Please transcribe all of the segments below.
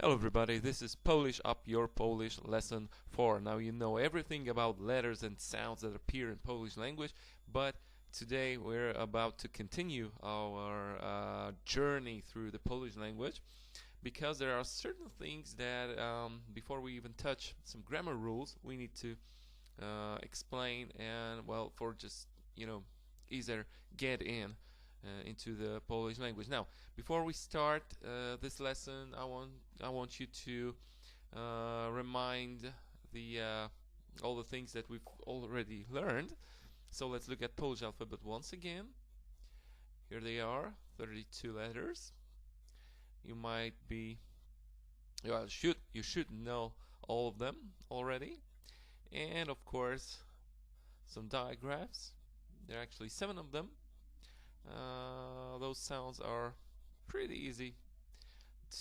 Hello everybody, this is Polish Up Your Polish Lesson 4. Now you know everything about letters and sounds that appear in Polish language, but today we're about to continue our journey through the Polish language because there are certain things that before we even touch some grammar rules we need to explain and well for just easier get in into the Polish language. Now, before we start this lesson, I want you to remind the all the things that we've already learned. So let's look at Polish alphabet once again. Here they are, 32 letters. You might be, you should know all of them already, and of course some digraphs. There are actually 7 of them. Those sounds are pretty easy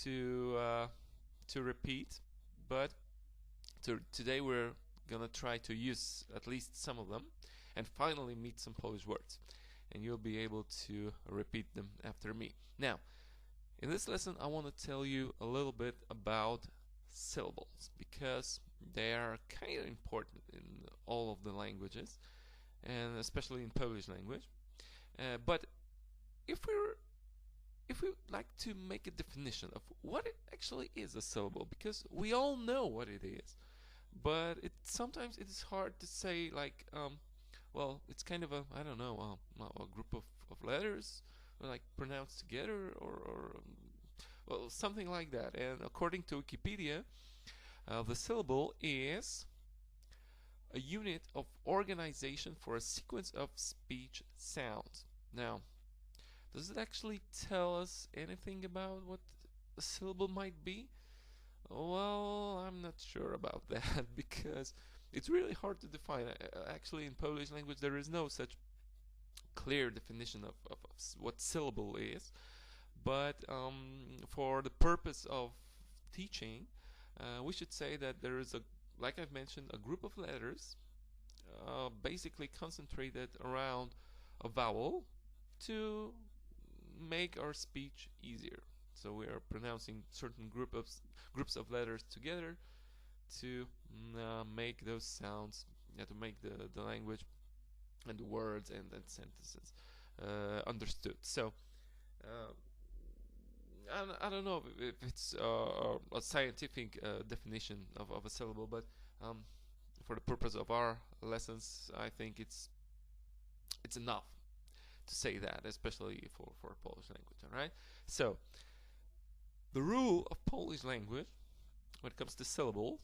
to repeat, but today we're gonna try to use at least some of them and finally meet some Polish words, and you'll be able to repeat them after me. Now, in this lesson I want to tell you a little bit about syllables because they are kind of important in all of the languages and especially in Polish language. But if we like to make a definition of what it actually is a syllable, because we all know what it is, but sometimes it is hard to say like well, it's kind of a, I don't know, a group of letters like pronounced together or well, something like that. And according to Wikipedia, the syllable is a unit of organization for a sequence of speech sounds. Now, does it actually tell us anything about what a syllable might be? Well, I'm not sure about that because it's really hard to define. Actually, in Polish language, there is no such clear definition of what syllable is. But for the purpose of teaching, we should say that there is like I've mentioned, a group of letters basically concentrated around a vowel to make our speech easier. So we are pronouncing certain groups of letters together to make those sounds, to make the language and the words and sentences understood. So I don't know if it's a scientific definition of a syllable, but for the purpose of our lessons, I think it's enough to say that, especially for Polish language. All right. So the rule of Polish language when it comes to syllables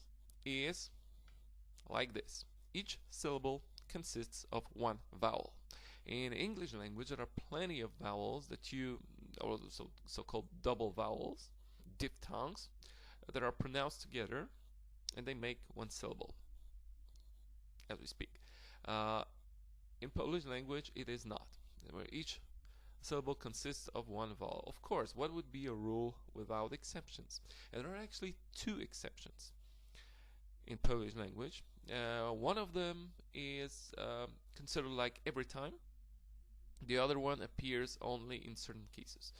is like this: each syllable consists of one vowel. In English language, there are plenty of vowels or so-called double vowels, diphthongs, that are pronounced together, and they make one syllable as we speak. In Polish language, it is not, where each syllable consists of one vowel. Of course, what would be a rule without exceptions? And there are actually 2 exceptions in Polish language. One of them is considered like every time. The other one appears only in certain cases.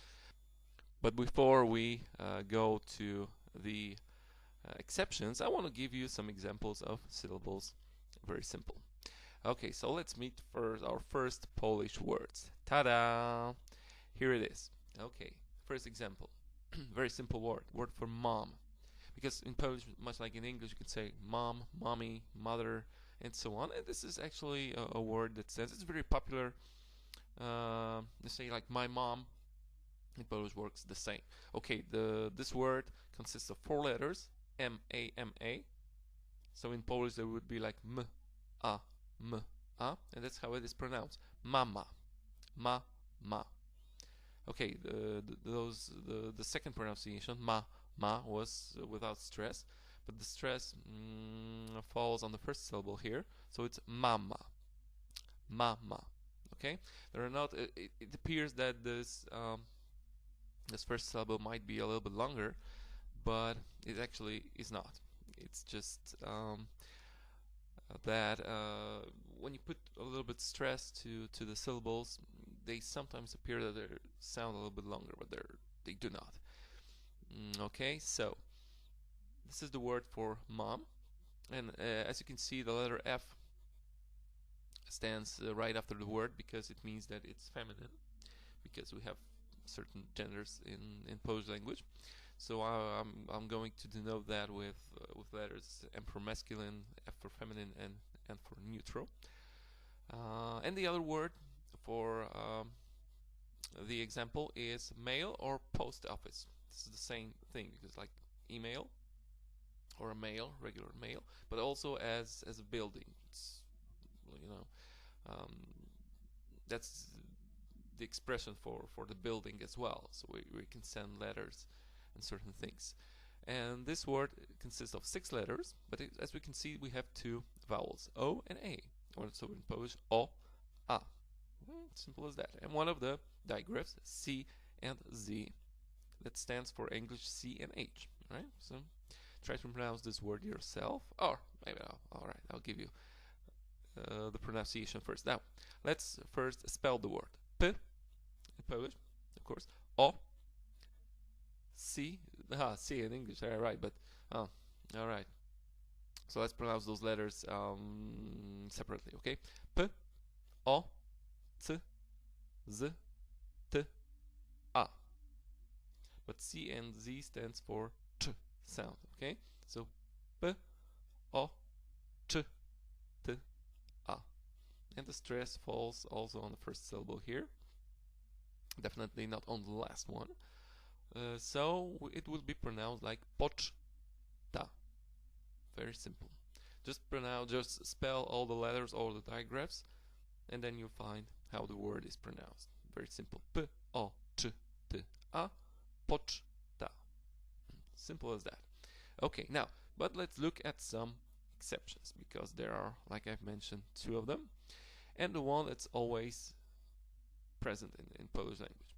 But before we go to the exceptions, I want to give you some examples of syllables. Very simple. Okay, so let's meet our first Polish words. Ta-da! Here it is. Okay, first example. Very simple word for mom. Because in Polish, much like in English, you can say mom, mommy, mother, and so on. And this is actually a word that says it's very popular. Let's say like my mom. In Polish works the same. Okay, this word consists of 4 letters, M-A-M-A. So in Polish there would be like m-a, m-a, and that's how it is pronounced. Mama, ma. Okay, the second pronunciation, ma was without stress, but the stress falls on the first syllable here, so it's mama. Okay, there are not. It appears that this first syllable might be a little bit longer, but it actually is not. It's just that when you put a little bit stress to the syllables, they sometimes appear that they sound a little bit longer, but they do not. Okay, so This is the word for mom, and as you can see, the letter F stands right after the word because it means that it's feminine, because we have certain genders in Polish language. So I'm going to denote that with letters M for masculine, F for feminine, and N for neutral. And the other word for the example is mail or post office. This is the same thing because like email or a mail, regular mail, but also as a building. It's, you know, that's the expression for the building as well. So we can send letters and certain things. And this word consists of 6 letters, but as we can see, we have 2 vowels, O and A. Or so in Polish, O, A. Simple as that. And one of the digraphs, C and Z, that stands for English C and H. Right? So try to pronounce this word yourself, or maybe I'll give you the pronunciation first. Now, let's first spell the word. P in Polish, of course. O, C, C in English, right? But all right. So let's pronounce those letters separately, okay? P, O, C, Z, T, A. But C and Z stands for T sound, okay? So P, O, T, T, A. And the stress falls also on the first syllable here. Definitely not on the last one. So it will be pronounced like poczta. Very simple. Just spell all the letters, all the digraphs, and then you'll find how the word is pronounced. Very simple. P, O, Ch, T, A, poczta. Simple as that. Okay, now, but let's look at some exceptions, because there are, like I've mentioned, 2 of them, and the one that's always present in Polish language.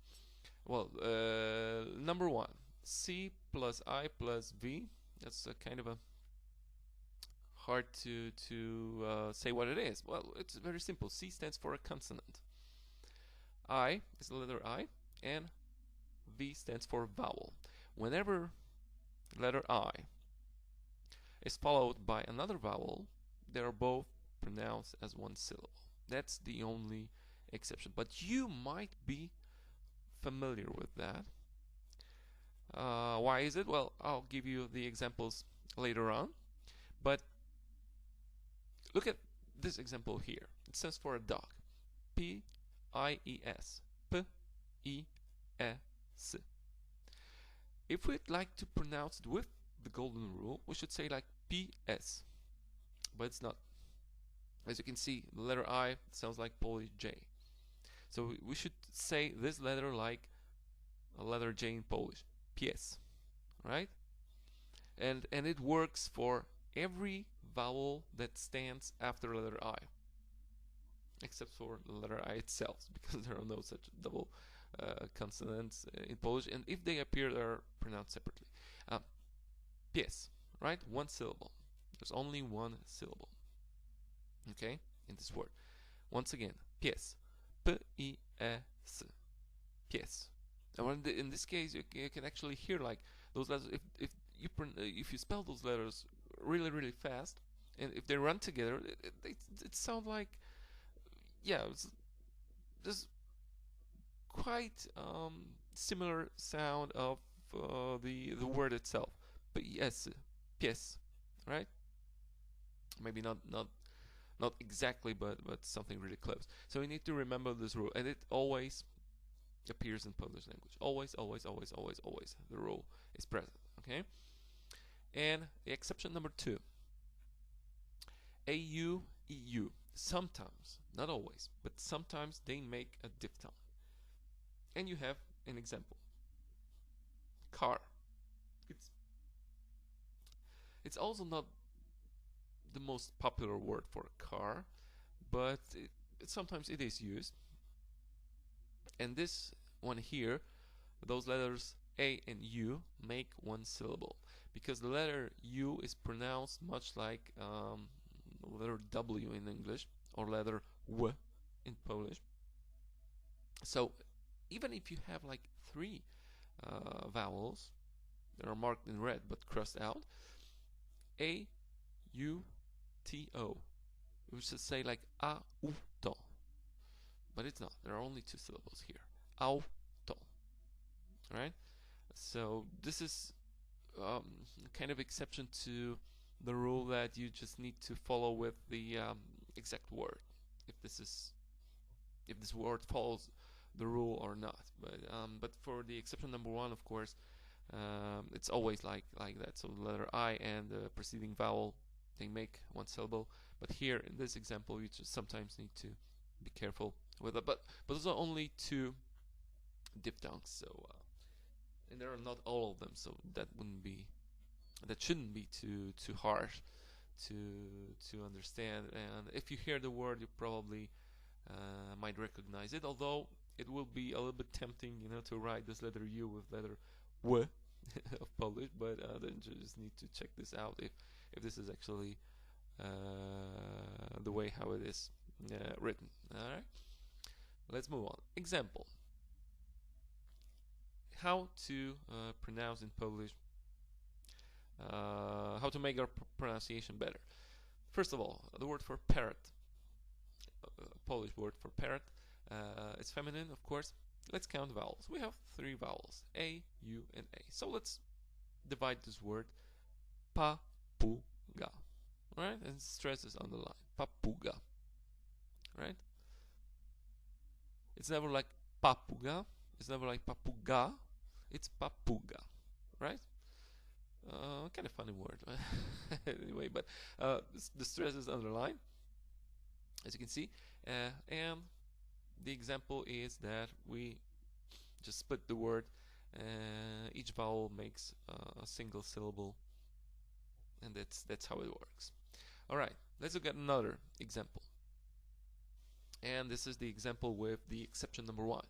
Well, number 1, C plus I plus V. That's a kind of a hard to say what it is. Well, it's very simple. C stands for a consonant. I is the letter I, and V stands for vowel. Whenever letter I is followed by another vowel, they are both pronounced as one syllable. That's the only exception. But you might be familiar with that. Why is it? Well, I'll give you the examples later on. But look at this example here. It stands for a dog. P-I-E-S. P-E-S. If we'd like to pronounce it with the golden rule, we should say like P-S. But it's not. As you can see, the letter I sounds like Polish J. So we should say this letter like a letter J in Polish. Pies. Right? And it works for every vowel that stands after letter I, except for the letter I itself, because there are no such double consonants in Polish, and if they appear, they are pronounced separately. Pies, right? One syllable. There's only one syllable. Okay, in this word. Once again, pies. P-I-E-S. Pies. And in this case, you can actually hear like those letters. If you spell those letters really, really fast, and if they run together, it sounds like, yeah, there's quite similar sound of the word itself. But yes, pies, right? Maybe not exactly, but something really close. So you need to remember this rule, and it always appears in Polish language. Always, always, always, always, always. The rule is present. Okay. And the exception number 2. AU, EU. Sometimes, not always, but sometimes they make a diphthong. And you have an example. Car. It's also not the most popular word for a car, but sometimes it is used. And this one here, those letters A and U make one syllable, because the letter U is pronounced much like letter W in English, or letter W in Polish. So even if you have like 3 vowels that are marked in red but crossed out, A-U-T-O. We should say like auto, but it's not. There are only two syllables here. Auto. Alright? So this is kind of exception to the rule that you just need to follow with the exact word. If this word follows the rule or not. But for the exception number one, of course, it's always like that. So the letter I and the preceding vowel, they make one syllable. But here in this example, you just sometimes need to be careful with it. But those are only two diphthongs. So and there are not all of them. So that shouldn't be too harsh to understand. And if you hear the word, you probably might recognize it, although it will be a little bit tempting, to write this letter U with letter W of Polish, but then you just need to check this out if this is actually the way how it is written. Alright, let's move on. Example. How to pronounce in Polish, how to make our pronunciation better. First of all, the word for parrot, Polish word for parrot, it's feminine, of course. Let's count vowels. We have 3 vowels, A, U, and A. So let's divide this word, papuga. Alright, and stress is on the line, papuga. Right? It's never like papuga, it's never like papuga, it's papuga. Right? Kind of funny word. Anyway, but the stress is underlined, as you can see, and the example is that we just split the word. Each vowel makes a single syllable, and that's how it works. All right, let's look at another example, and this is the example with the exception number 1.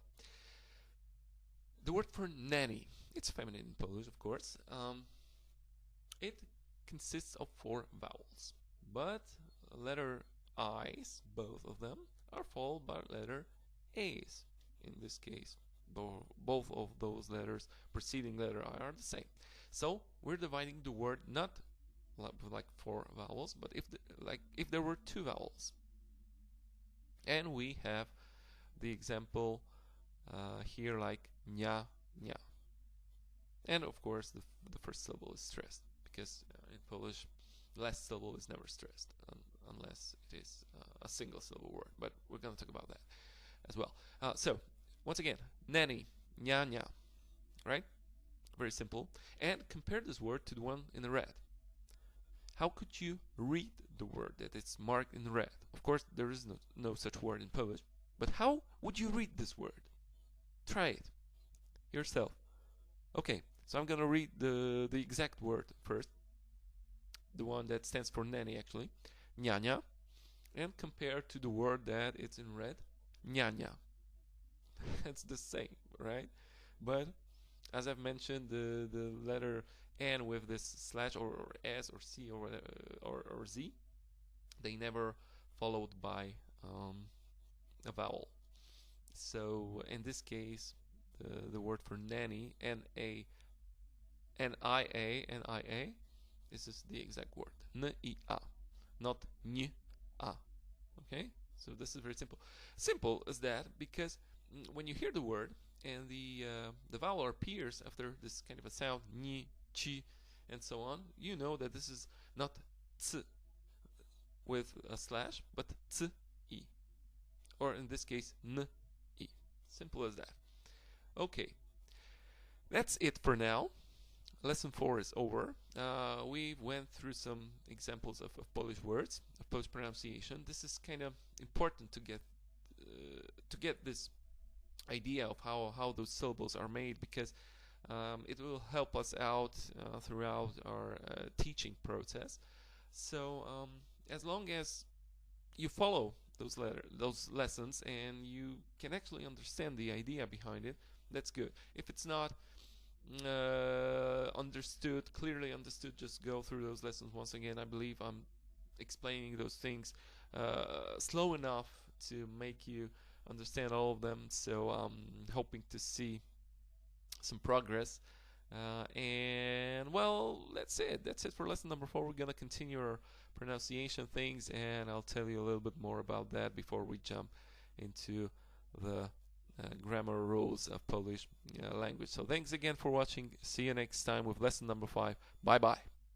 The word for nanny, it's feminine in Polish, of course. It consists of 4 vowels, but letter I's, both of them, are followed by letter A's. In this case, both of those letters preceding letter I are the same. So we're dividing the word not like 4 vowels, but if there were 2 vowels. And we have the example here like nya, nya. And of course the first syllable is stressed, because in Polish the last syllable is never stressed unless it is a single syllable word, but we're going to talk about that as well. So once again, nanny, nya, nya, right? Very simple. And compare this word to the one in the red. How could you read the word that is marked in red? Of course, there is no such word in Polish, but how would you read this word? Try it yourself. Okay, so I'm gonna read the exact word first, the one that stands for nanny actually, nyanya, and compare to the word that it's in red, nyanya. It's the same, right? But as I've mentioned, the letter N with this slash or S or C or Z, they never followed by a vowel. So in this case, the word for nanny, N-A, N-I-A, N-I-A, this is the exact word, N-I-A, not N-A. Okay, so this is very simple. Simple as that because when you hear the word and the vowel appears after this kind of a sound, ni, chi, and so on, you know that this is not ts with a slash, but ts, i, or in this case, n, i. Simple as that. Okay, that's it for now. Lesson 4 is over. We went through some examples of Polish words, of Polish pronunciation. This is kind of important to get this idea of how those syllables are made, because it will help us out throughout our teaching process. So as long as you follow those lessons and you can actually understand the idea behind it, that's good. If it's not clearly understood, just go through those lessons once again. I believe I'm explaining those things slow enough to make you understand all of them, so I'm hoping to see some progress And well, that's it. That's it for lesson number 4. We're gonna continue our pronunciation things, and I'll tell you a little bit more about that before we jump into the grammar rules of Polish language. So thanks again for watching. See you next time with lesson number 5. Bye bye.